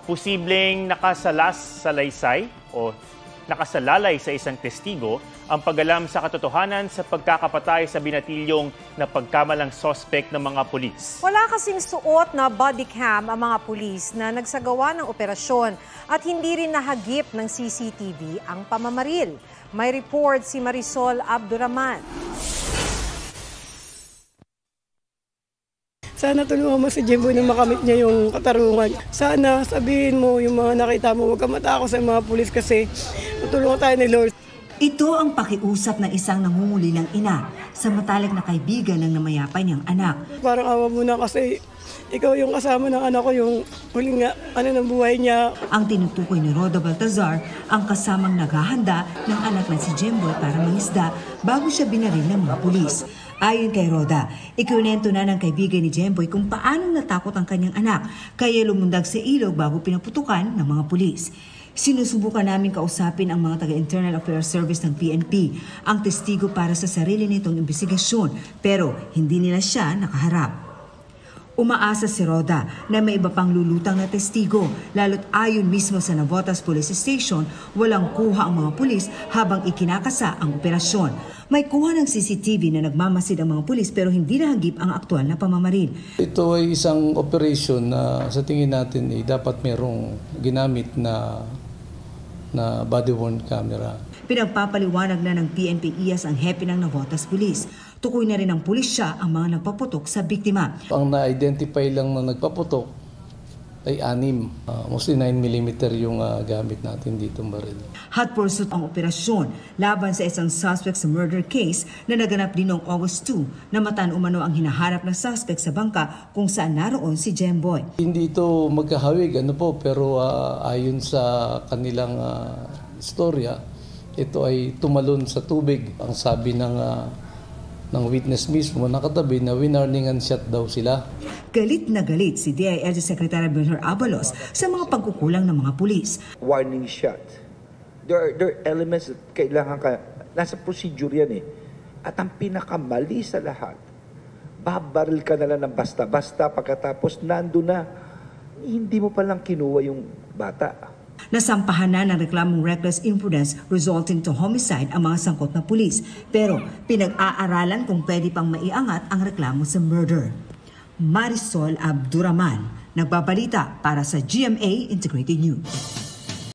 Posibleng nakasalalay o nakasalalay sa isang testigo ang pag-alam sa katotohanan sa pagkakapatay sa binatilyong na pagkamalang sospek ng mga pulis. Wala kasing suot na body cam ang mga pulis na nagsagawa ng operasyon at hindi rin nahagip ng CCTV ang pamamaril. May report si Marisol Abduraman. Sana tulungan mo si Jemboy na makamit niya yung katarungan. Sana sabihin mo yung mga nakita mo, huwag ka matakot sa mga pulis kasi tutulungan tayo ni Lord. Ito ang pakiusap ng isang nangunguli ng ina sa matalik na kaibigan ng namayapay niyang anak. Parang awa mo na kasi ikaw yung kasama ng anak ko, yung huling ng buhay niya. Ang tinutukoy ni Roda Baltazar ang kasamang naghahanda ng anak na si Jemboy para mangisda bago siya binaril ng mga pulis. Ayon kay Roda, ikinento na ng kaibigan ni Jemboy kung paano natakot ang kanyang anak kaya lumundag sa ilog bago pinaputukan ng mga pulis. Sinusubukan namin kausapin ang mga taga-Internal Affairs Service ng PNP, ang testigo para sa sarili nitong imbestigasyon, pero hindi nila siya nakaharap. Umaasa si Roda na may iba pang lulutang na testigo, lalo't ayon mismo sa Navotas Police Station, walang kuha ang mga pulis habang ikinakasa ang operasyon. May kuha ng CCTV na nagmamasid ang mga pulis pero hindi nahagip ang aktual na pamamaril. Ito ay isang operation na sa tingin natin dapat merong ginamit na body-worn camera. Pinagpapaliwanag na ng PNP-IAS ang hepe ng Navotas Police. Tukoy na rin ng pulisya ang mga nagpaputok sa biktima. Ang na-identify lang na nagpaputok ay 6. Mostly 9mm yung gamit natin dito baril. Hot pursuit ang operasyon laban sa isang suspect sa murder case na naganap din noong August 2 na matan umano ang hinaharap na suspect sa bangka kung saan naroon si Jemboy. Hindi ito magkahawig pero ayon sa kanilang istorya, ito ay tumalon sa tubig. Ang sabi ng witness mismo nakatabi na winarningan shot daw sila. Galit na galit si DILG Secretary Bernard Abalos sa mga pagkukulang ng mga pulis. Warning shot. There are elements that kailangan nasa procedure yan At ang pinakamali sa lahat, babaril ka na lang ng basta-basta pagkatapos nando na, hindi mo palang kinuha yung bata. Nasampahan na ng reklamong reckless imprudence resulting to homicide ang mga sangkot na pulis. Pero pinag-aaralan kung pwede pang maiangat ang reklamo sa murder. Marisol Abduraman, nagbabalita para sa GMA Integrated News.